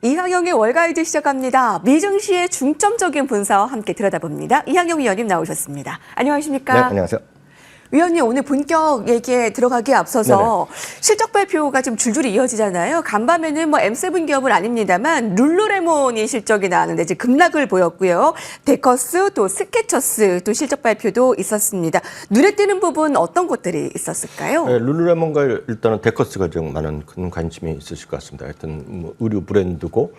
이항영의 월가이드 시작합니다. 미증시의 중점적인 분석와 함께 들여다봅니다. 이항영 위원님 나오셨습니다. 안녕하십니까? 네, 안녕하세요. 위원님, 오늘 본격 얘기에 들어가기에 앞서서 네네. 실적 발표가 지금 줄줄이 이어지잖아요. 간밤에는 뭐 M7 기업은 아닙니다만 룰루레몬이 실적이 나왔는데 이제 급락을 보였고요. 데커스 또 스케쳐스 또 실적 발표도 있었습니다. 눈에 띄는 부분 어떤 것들이 있었을까요? 네, 룰루레몬과 일단은 데커스가 좀 많은 큰 관심이 있으실 것 같습니다. 하여튼 뭐 의류 브랜드고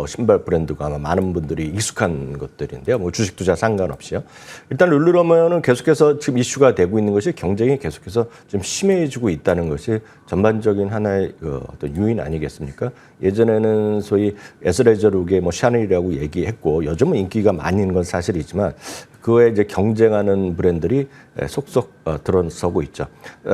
신발 브랜드가 아마 많은 분들이 익숙한 것들인데요. 뭐 주식 투자 상관없이요. 일단 룰루레몬은 계속해서 지금 이슈가 되고 있는 것이 경쟁이 계속해서 좀 심해지고 있다는 것이 전반적인 하나의 어떤 요인 아니겠습니까? 예전에는 소위 에스레저룩의 뭐 샤넬이라고 얘기했고 요즘은 인기가 많이 있는 건 사실이지만 그에 이제 경쟁하는 브랜드들이 속속 들어서고 있죠.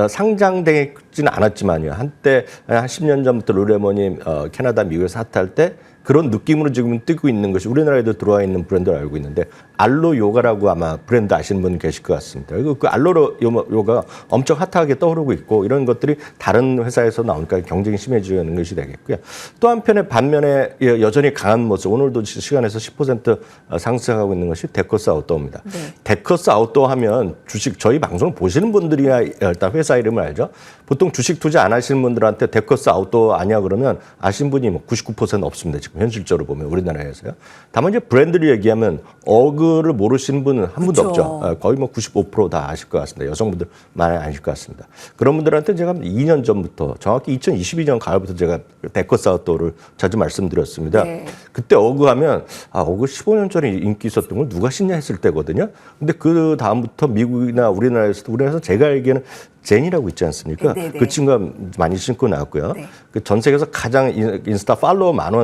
상장되지는 않았지만요. 한때 한 10년 전부터 룰루레몬이 캐나다, 미국에서 핫할 때 그런 느낌으로 지금 뜨고 있는 것이 우리나라에도 들어와 있는 브랜드를 알고 있는데 알로 요가라고 아마 브랜드 아시는 분 계실 것 같습니다. 그 알로 요가 엄청 핫하게 떠오르고 있고 이런 것들이 다른 회사에서 나오니까 경쟁이 심해지는 것이 되겠고요. 또 한편에 반면에 여전히 강한 모습 오늘도 시간에서 10% 상승하고 있는 것이 데커스 아웃도어입니다. 네. 데커스 아웃도어 하면 주식 저희 방송을 보시는 분들이야 일단 회사 이름을 알죠. 보통 주식 투자 안 하시는 분들한테 데커스 아웃도어 아니야 그러면 아시는 분이 뭐 99% 없습니다. 지금 현실적으로 보면 우리나라에서요. 다만 이제 브랜드를 얘기하면 어그를 모르시는 분은 한 분도 그쵸. 없죠. 거의 뭐 95% 다 아실 것 같습니다. 여성분들 많이 아실 것 같습니다. 그런 분들한테 제가 2년 전부터 정확히 2022년 가을부터 제가 데커스 아웃도어를 자주 말씀드렸습니다. 네. 그때 어그 하면 어그 15년 전에 인기 있었던 걸 누가 신냐 했을 때거든요. 근데 그 다음부터 미국이나 우리나라에서 제가 알기에는 제니라고 있지 않습니까? 네네. 그 친구가 많이 신고 나왔고요. 네. 그 전 세계에서 가장 인스타 팔로워 많이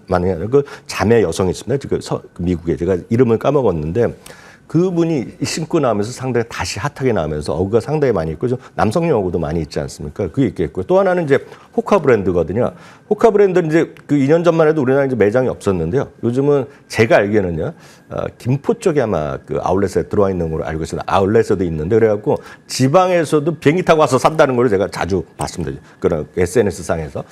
하는 그 자매 여성이 있습니다. 그 미국에 제가 이름을 까먹었는데 그분이 신고 나오면서 상당히 다시 핫하게 나오면서 어그가 상당히 많이 있고 남성용 어그도 많이 있지 않습니까? 그게 있겠고요. 또 하나는 이제 호카 브랜드거든요. 호카 브랜드는 이제 그 2년 전만 해도 우리나라에 이제 매장이 없었는데요. 요즘은 제가 알기에는요, 김포 쪽에 아마 그 아울렛에 들어와 있는 걸로 알고 있습니다. 아울렛에도 있는데 그래갖고 지방에서도 비행기 타고 와서 산다는 걸 제가 자주 봤습니다. 그런 SNS 상에서.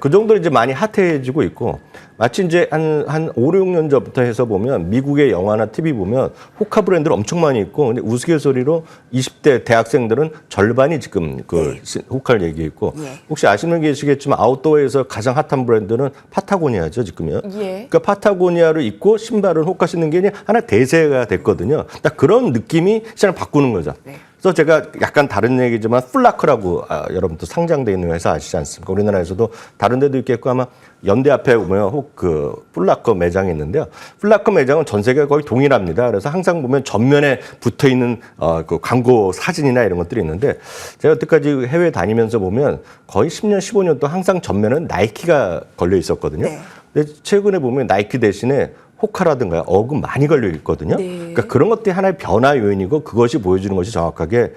그 정도로 이제 많이 핫해지고 있고 마치 이제 한 5, 6년 전부터 해서 보면 미국의 영화나 TV 보면 호카 브랜드를 엄청 많이 있고 근데 우스갯소리로 20대 대학생들은 절반이 지금 그 호카를 얘기했고 혹시 아시는 분 계시겠지만 아웃도어에서 가장 핫한 브랜드는 파타고니아죠 지금요. 그러니까 파타고니아를 입고 신발을 호카 신는 게 하나 대세가 됐거든요. 딱 그런 느낌이 시장을 바꾸는 거죠. 그래서 제가 약간 다른 얘기지만 플라크라고 여러분도 상장되어 있는 회사 아시지 않습니까? 우리나라에서도 다른 데도 있겠고 아마 연대 앞에 보면 그 플라커 매장이 있는데요. 플라커 매장은 전 세계가 거의 동일합니다. 그래서 항상 보면 전면에 붙어 있는 그 광고 사진이나 이런 것들이 있는데 제가 여태까지 해외 다니면서 보면 거의 10년, 15년 동안 항상 전면은 나이키가 걸려 있었거든요. 근데 최근에 보면 나이키 대신에 호카라든가 어그 많이 걸려 있거든요. 그러니까 그런 것들이 하나의 변화 요인이고 그것이 보여주는 것이 정확하게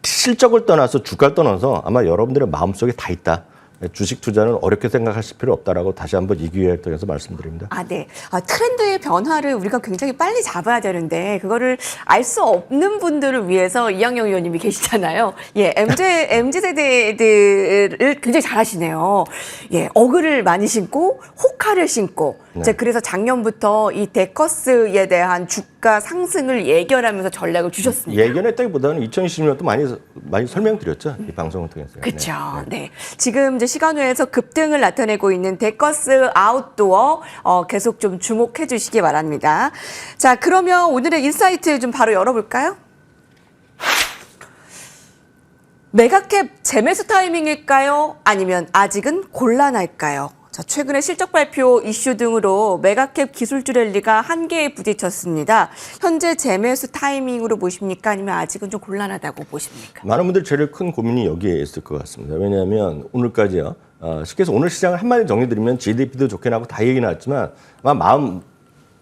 실적을 떠나서 주가를 떠나서 아마 여러분들의 마음속에 다 있다. 주식 투자는 어렵게 생각하실 필요 없다라고 다시 한번 이 기회를 통해서 말씀드립니다. 네. 트렌드의 변화를 우리가 굉장히 빨리 잡아야 되는데 그거를 알 수 없는 분들을 위해서 이항영 의원님이 계시잖아요. MZ 세대들을 굉장히 잘하시네요. 어그를 많이 신고 호카를 신고 그래서 작년부터 이 데커스에 대한 주가 상승을 예견하면서 전략을 주셨습니다. 예견했다기보다는 2020년도 많이 설명드렸죠. 이 방송을 통해서. 그렇죠. 네. 지금 이제 시간외에서 급등을 나타내고 있는 데커스 아웃도어 계속 좀 주목해 주시기 바랍니다. 자, 그러면 오늘의 인사이트 좀 바로 열어볼까요? 메가캡 재매수 타이밍일까요? 아니면 아직은 곤란할까요? 자, 최근에 실적 발표 이슈 등으로 메가캡 기술주 랠리가 한계에 부딪혔습니다. 현재 재매수 타이밍으로 보십니까? 아니면 아직은 좀 곤란하다고 보십니까? 많은 분들이 제일 큰 고민이 여기에 있을 것 같습니다. 왜냐하면 오늘까지요. 쉽게 해서 오늘 시장을 한마디 정리드리면 GDP도 좋게 나고 다 얘기 나왔지만 아마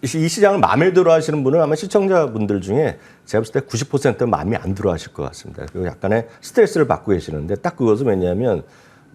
이 시장을 마음에 들어 하시는 분은 아마 시청자분들 중에 제가 봤을 때 90%는 마음에 안 들어 하실 것 같습니다. 그리고 약간의 스트레스를 받고 계시는데 딱 그것은 왜냐하면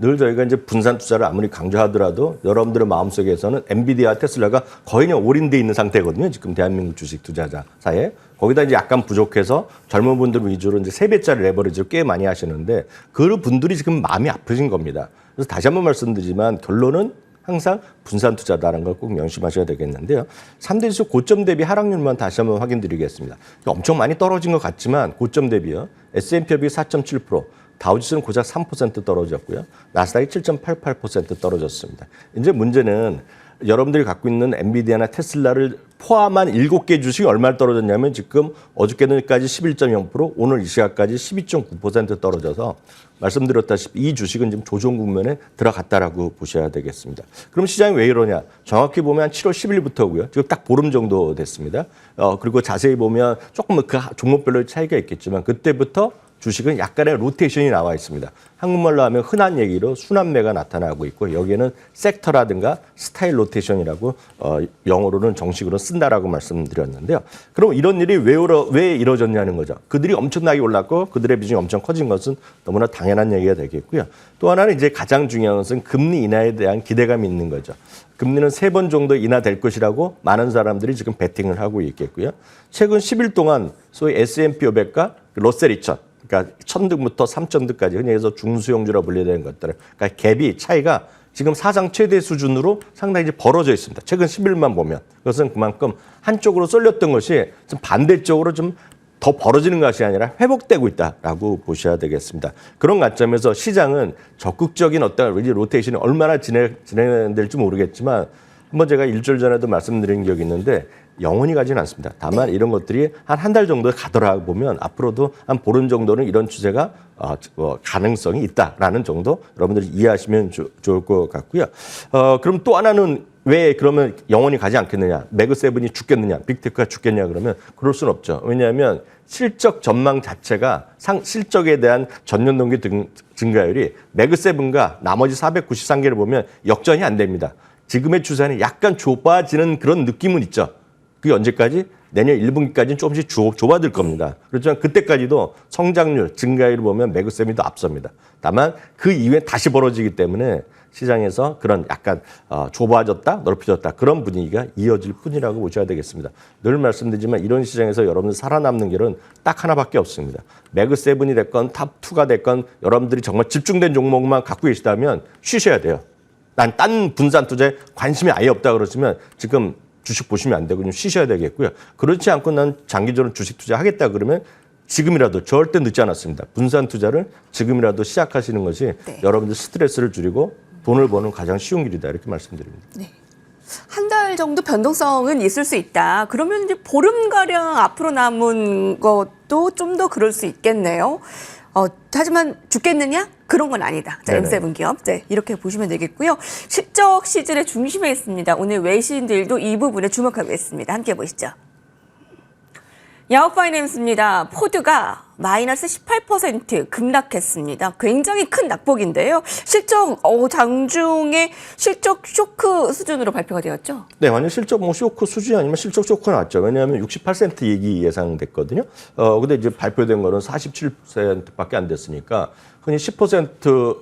늘 저희가 이제 분산 투자를 아무리 강조하더라도 여러분들의 마음속에서는 엔비디아, 테슬라가 거의 그냥 올인돼 있는 상태거든요. 지금 대한민국 주식 투자자 사이에. 거기다 이제 약간 부족해서 젊은 분들 위주로 이제 3배짜리 레버리지를 꽤 많이 하시는데 그 분들이 지금 마음이 아프신 겁니다. 그래서 다시 한번 말씀드리지만 결론은 항상 분산 투자다라는 걸 꼭 명심하셔야 되겠는데요. 3대 지수 고점 대비 하락률만 다시 한번 확인드리겠습니다. 엄청 많이 떨어진 것 같지만 고점 대비요. S&P 500이 4.7%, 다우지수는 고작 3% 떨어졌고요. 나스닥이 7.88% 떨어졌습니다. 이제 문제는 여러분들이 갖고 있는 엔비디아나 테슬라를 포함한 7개 주식이 얼마나 떨어졌냐면 지금 어저께까지 11.0%, 오늘 이 시각까지 12.9% 떨어져서 말씀드렸다시피 이 주식은 지금 조정 국면에 들어갔다라고 보셔야 되겠습니다. 그럼 시장이 왜 이러냐? 정확히 보면 한 7월 10일부터고요. 지금 딱 보름 정도 됐습니다. 그리고 자세히 보면 조금 그 종목별로 차이가 있겠지만 그때부터 주식은 약간의 로테이션이 나와 있습니다. 한국말로 하면 흔한 얘기로 순환매가 나타나고 있고 여기에는 섹터라든가 스타일 로테이션이라고 영어로는 정식으로 쓴다라고 말씀드렸는데요. 그럼 이런 일이 왜 이루어졌냐는 거죠. 그들이 엄청나게 올랐고 그들의 비중이 엄청 커진 것은 너무나 당연한 얘기가 되겠고요. 또 하나는 이제 가장 중요한 것은 금리 인하에 대한 기대감이 있는 거죠. 금리는 3번 정도 인하될 것이라고 많은 사람들이 지금 베팅을 하고 있겠고요. 최근 10일 동안 소위 S&P 500과 러셀 2000 그러니까 1000등부터 3000등까지 흔히 해서 중수용주라 분류되는 것들, 그러니까 갭이 차이가 지금 사상 최대 수준으로 상당히 이제 벌어져 있습니다. 최근 10일만 보면 그것은 그만큼 한쪽으로 쏠렸던 것이 좀 반대쪽으로 좀 더 벌어지는 것이 아니라 회복되고 있다라고 보셔야 되겠습니다. 그런 관점에서 시장은 적극적인 어떤 로테이션이 얼마나 진행될지 모르겠지만 한번 제가 일주일 전에도 말씀드린 적이 있는데 영원히 가지는 않습니다. 다만 이런 것들이 한 달 정도 가더라 보면 앞으로도 한 보름 정도는 이런 추세가 가능성이 있다라는 정도 여러분들이 이해하시면 좋을 것 같고요. 그럼 또 하나는 왜 그러면 영원히 가지 않겠느냐? 매그세븐이 죽겠느냐? 빅테크가 죽겠냐? 그러면 그럴 수는 없죠. 왜냐하면 실적 전망 자체가 실적에 대한 전년 동기 증가율이 매그세븐과 나머지 493개를 보면 역전이 안 됩니다. 지금의 추세는 약간 좁아지는 그런 느낌은 있죠. 그게 언제까지? 내년 1분기까지는 조금씩 좁아질 겁니다. 그렇지만 그때까지도 성장률, 증가율을 보면 매그세븐이 더 앞섭니다. 다만 그 이후에 다시 벌어지기 때문에 시장에서 그런 약간 좁아졌다, 넓혀졌다 그런 분위기가 이어질 뿐이라고 보셔야 되겠습니다. 늘 말씀드리지만 이런 시장에서 여러분들 살아남는 길은 딱 하나밖에 없습니다. 매그세븐이 됐건 탑2가 됐건 여러분들이 정말 집중된 종목만 갖고 계시다면 쉬셔야 돼요. 난 딴 분산 투자에 관심이 아예 없다 그러시면 지금 주식 보시면 안 되고 좀 쉬셔야 되겠고요. 그렇지 않고 난 장기적으로 주식 투자하겠다 그러면 지금이라도 절대 늦지 않았습니다. 분산 투자를 지금이라도 시작하시는 것이 여러분들 스트레스를 줄이고 돈을 버는 가장 쉬운 길이다 이렇게 말씀드립니다. 네. 한 달 정도 변동성은 있을 수 있다. 그러면 이제 보름가량 앞으로 남은 것도 좀 더 그럴 수 있겠네요. 하지만 죽겠느냐? 그런 건 아니다. 자, M7 기업. 네, 이렇게 보시면 되겠고요. 실적 시즌의 중심에 있습니다. 오늘 외신들도 이 부분에 주목하고 있습니다. 함께 보시죠. 야후 파이낸스입니다. 포드가 마이너스 18% 급락했습니다. 굉장히 큰 낙폭인데요. 실적 장중에 실적 쇼크 수준으로 발표가 되었죠? 네, 완전 실적 쇼크 수준이 아니면 실적 쇼크가 났죠. 왜냐하면 68% 이익이 예상됐거든요. 근데 이제 발표된 거는 47%밖에 안 됐으니까 흔히 10%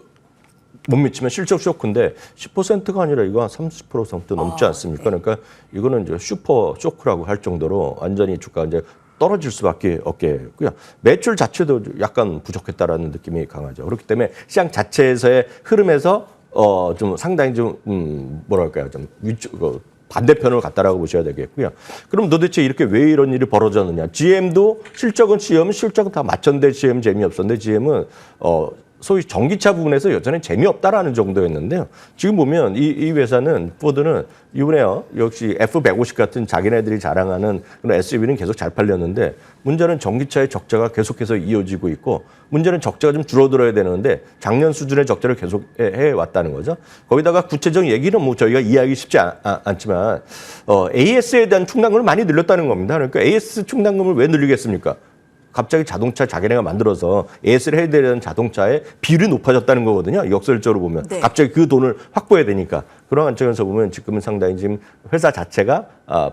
못 미치면 실적 쇼크인데 10%가 아니라 이거 한 30% 정도 넘지 않습니까? 네. 그러니까 이거는 이제 슈퍼 쇼크라고 할 정도로 완전히 주가가 이제 떨어질 수밖에 없겠고요. 매출 자체도 약간 부족했다라는 느낌이 강하죠. 그렇기 때문에 시장 자체에서의 흐름에서 좀 상당히 좀 뭐랄까요, 좀 반대편으로 갔다라고 보셔야 되겠고요. 그럼 도대체 이렇게 왜 이런 일이 벌어졌느냐? GM도 실적은 다 맞췄는데 GM 재미없었는데 GM은 소위 전기차 부분에서 여전히 재미없다라는 정도였는데요. 지금 보면 이 회사는 포드는 이번에요. 역시 F150 같은 자기네들이 자랑하는 그런 SUV는 계속 잘 팔렸는데 문제는 전기차의 적자가 계속해서 이어지고 있고 문제는 적자가 좀 줄어들어야 되는데 작년 수준의 적자를 계속 해왔다는 거죠. 거기다가 구체적인 얘기는 뭐 저희가 이해하기 쉽지 않지만 AS에 대한 충당금을 많이 늘렸다는 겁니다. 그러니까 AS 충당금을 왜 늘리겠습니까? 갑자기 자동차 자기네가 만들어서 AS를 해야 되는 자동차의 비율이 높아졌다는 거거든요. 역설적으로 보면. 네. 갑자기 그 돈을 확보해야 되니까. 그런 관점에서 보면 지금은 상당히 지금 회사 자체가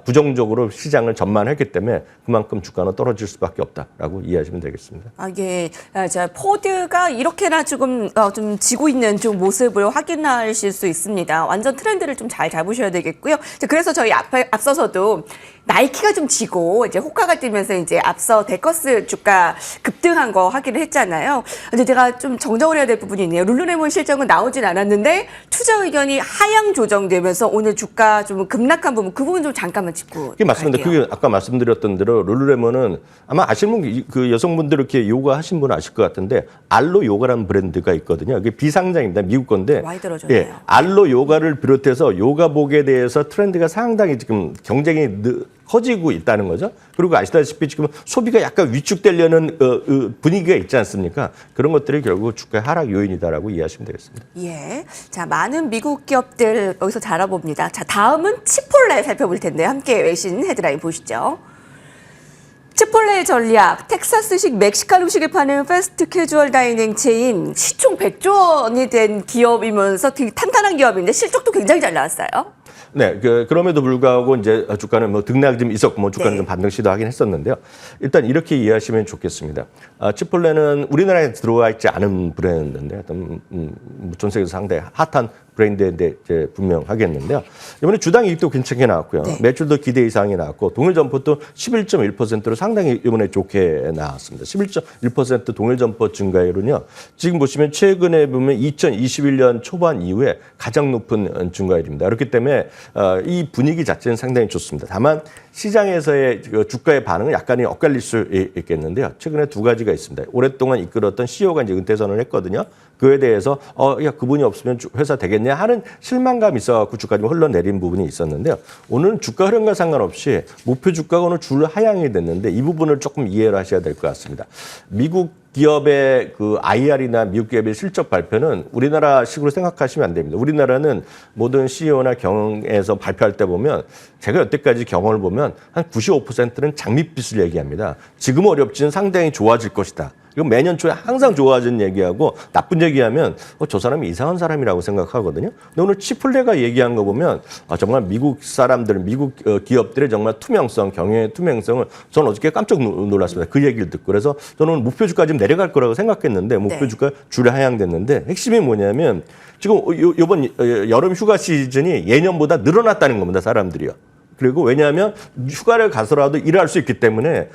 부정적으로 시장을 전망했기 때문에 그만큼 주가는 떨어질 수밖에 없다라고 이해하시면 되겠습니다. 예. 자, 포드가 이렇게나 좀 지고 있는 좀 모습을 확인하실 수 있습니다. 완전 트렌드를 좀 잘 잡으셔야 되겠고요. 그래서 저희 앞서서도 나이키가 좀 지고 이제 호가가 뛰면서 이제 앞서 데커스 주가 급등한 거 확인을 했잖아요. 근데 제가 좀 정정을 해야 될 부분이 있네요. 룰루레몬 실적은 나오진 않았는데 투자 의견이 하향 조정되면서 오늘 주가 좀 급락한 부분, 그 부분 좀 잠깐만 짚고 그게 맞습니다. 갈게요. 그게 아까 말씀드렸던 대로 룰루레몬은 아마 아시는 분, 그 여성분들 이렇게 요가 하신 분은 아실 것 같은데 알로 요가라는 브랜드가 있거든요. 그게 비상장입니다. 미국 건데. 많이 떨어졌네요. 예, 알로 요가를 비롯해서 요가복에 대해서 트렌드가 상당히 지금 경쟁이 커지고 있다는 거죠. 그리고 아시다시피 지금 소비가 약간 위축되려는 분위기가 있지 않습니까? 그런 것들이 결국 주가 하락 요인이다라고 이해하시면 되겠습니다. 예. 자, 많은 미국 기업들 여기서 잘 알아봅니다. 자, 다음은 치폴레 살펴볼 텐데 함께 외신 헤드라인 보시죠. 치폴레의 전략, 텍사스식 멕시칸 음식을 파는 패스트 캐주얼 다이닝 체인, 시총 100조 원이 된 기업이면서 되게 탄탄한 기업인데 실적도 굉장히 잘 나왔어요. 네, 그럼에도 불구하고 이제 주가는 뭐 등락이 좀 있었고 뭐 주가는 네. 좀 반등 시도하긴 했었는데요. 일단 이렇게 이해하시면 좋겠습니다. 치폴레는 우리나라에 들어와 있지 않은 브랜드인데 전 세계에서 상당히 핫한 브랜드인데 이제 분명하겠는데요. 이번에 주당 이익도 괜찮게 나왔고요. 네. 매출도 기대 이상이 나왔고 동일 점포도 11.1%로 상당히 이번에 좋게 나왔습니다. 11.1% 동일 점포 증가율은요. 지금 보시면 최근에 보면 2021년 초반 이후에 가장 높은 증가율입니다. 그렇기 때문에 이 분위기 자체는 상당히 좋습니다. 다만 시장에서의 주가의 반응은 약간이 엇갈릴 수 있겠는데요. 최근에 두 가지가 있습니다. 오랫동안 이끌었던 CEO가 이제 은퇴 선언을 했거든요. 그에 대해서 야 그분이 없으면 회사 되겠냐 하는 실망감이 있어갖고 주가 좀 흘러내린 부분이 있었는데요. 오늘은 주가 흐름과 상관없이 목표 주가가 오늘 줄 하향이 됐는데 이 부분을 조금 이해를 하셔야 될 것 같습니다. 미국 기업의 그 IR이나 미국 기업의 실적 발표는 우리나라식으로 생각하시면 안 됩니다. 우리나라는 모든 CEO나 경영에서 발표할 때 보면 제가 여태까지 경험을 보면 한 95%는 장밋빛을 얘기합니다. 지금 어렵지는 상당히 좋아질 것이다. 이거 매년 초에 항상 좋아지는 얘기하고 나쁜 얘기하면 저 사람이 이상한 사람이라고 생각하거든요. 근데 오늘 치폴레가 얘기한 거 보면 정말 미국 사람들, 미국 기업들의 정말 투명성, 경영의 투명성을 저는 어저께 깜짝 놀랐습니다. 그 얘기를 듣고. 그래서 저는 목표 주가 좀 내려갈 거라고 생각했는데 목표 네. 주가 줄에 하향됐는데 핵심이 뭐냐면 지금 이번 여름 휴가 시즌이 예년보다 늘어났다는 겁니다. 사람들이요. 그리고 왜냐하면 휴가를 가서라도 일할 수 있기 때문에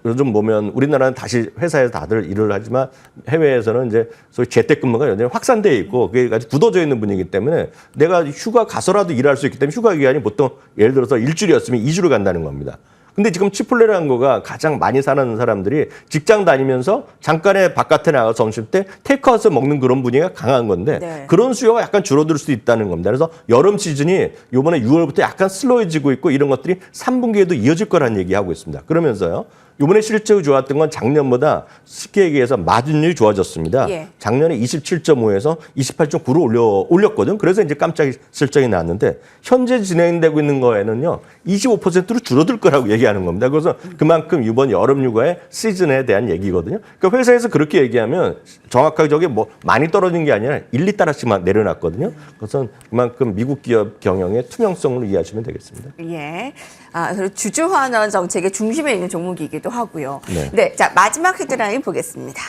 요즘 보면 우리나라는 다시 회사에서 다들 일을 하지만 해외에서는 이제 소위 재택근무가 여전히 확산되어 있고 그게 아주 굳어져 있는 분위기 때문에 내가 휴가 가서라도 일할 수 있기 때문에 휴가 기간이 보통 예를 들어서 일주일이었으면 2주를 간다는 겁니다. 근데 지금 치폴레라는 거가 가장 많이 사는 사람들이 직장 다니면서 잠깐의 바깥에 나가서 점심 때 테이크아웃을 먹는 그런 분위기가 강한 건데 네. 그런 수요가 약간 줄어들 수 있다는 겁니다. 그래서 여름 시즌이 이번에 6월부터 약간 슬로해지고 있고 이런 것들이 3분기에도 이어질 거라는 얘기하고 있습니다. 그러면서요. 이번에 실적이 좋았던 건 작년보다 쉽게 얘기해서 마진율이 좋아졌습니다. 예. 작년에 27.5에서 28.9로 올렸거든. 그래서 이제 깜짝 실적이 나왔는데 현재 진행되고 있는 거에는요. 25%로 줄어들 거라고 얘기하는 겁니다. 그래서 그만큼 이번 여름 휴가의 시즌에 대한 얘기거든요. 그러니까 회사에서 그렇게 얘기하면 정확하게 저게 뭐 많이 떨어진 게 아니라 1, 2달러씩만 내려놨거든요. 그것은 그만큼 미국 기업 경영의 투명성으로 이해하시면 되겠습니다. 예. 그리고 주주환원 정책의 중심에 있는 종목이기도 하고요. 네. 네. 자, 마지막 헤드라인 보겠습니다.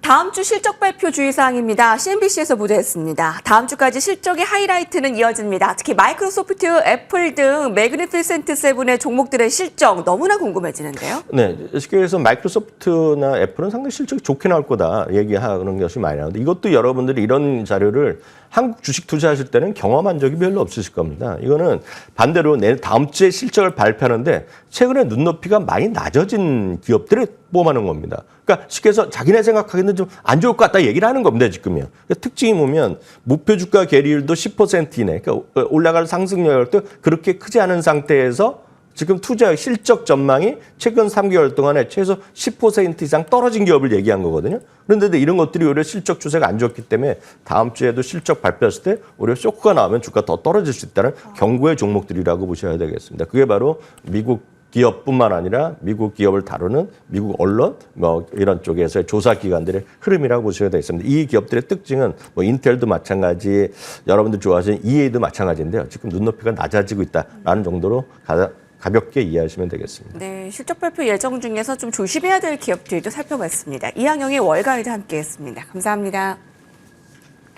다음 주 실적 발표 주의사항입니다. CNBC에서 보도했습니다. 다음 주까지 실적의 하이라이트는 이어집니다. 특히 마이크로소프트, 애플 등 매그니피센트 세븐의 종목들의 실적 너무나 궁금해지는데요. 네, 쉽게 해서 마이크로소프트나 애플은 상당히 실적이 좋게 나올 거다 얘기하는 것이 많이 나오는데 이것도 여러분들이 이런 자료를 한국 주식 투자하실 때는 경험한 적이 별로 없으실 겁니다. 이거는 반대로 내일 다음 주에 실적을 발표하는데 최근에 눈높이가 많이 낮아진 기업들을 뽑아놓은 겁니다. 그러니까 쉽게 해서 자기네 생각하기에는 좀 안 좋을 것 같다 얘기를 하는 겁니다. 지금요. 그러니까 특징이 보면 목표 주가 계리율도 10% 이내, 그러니까 올라갈 상승 여력도 그렇게 크지 않은 상태에서 지금 투자 실적 전망이 최근 3개월 동안에 최소 10% 이상 떨어진 기업을 얘기한 거거든요. 그런데 이런 것들이 오히려 실적 추세가 안 좋기 때문에 다음 주에도 실적 발표했을 때 오히려 쇼크가 나오면 주가 더 떨어질 수 있다는 경고의 종목들이라고 보셔야 되겠습니다. 그게 바로 미국 기업뿐만 아니라 미국 기업을 다루는 미국 언론 뭐 이런 쪽에서의 조사 기관들의 흐름이라고 보셔야 되겠습니다. 이 기업들의 특징은 뭐 인텔도 마찬가지, 여러분들 좋아하시는 EA도 마찬가지인데요. 지금 눈높이가 낮아지고 있다라는 정도로 가볍게 이해하시면 되겠습니다. 네, 실적 발표 예정 중에서 좀 조심해야 될 기업들도 살펴봤습니다. 이항영의 월가이드 함께했습니다. 감사합니다.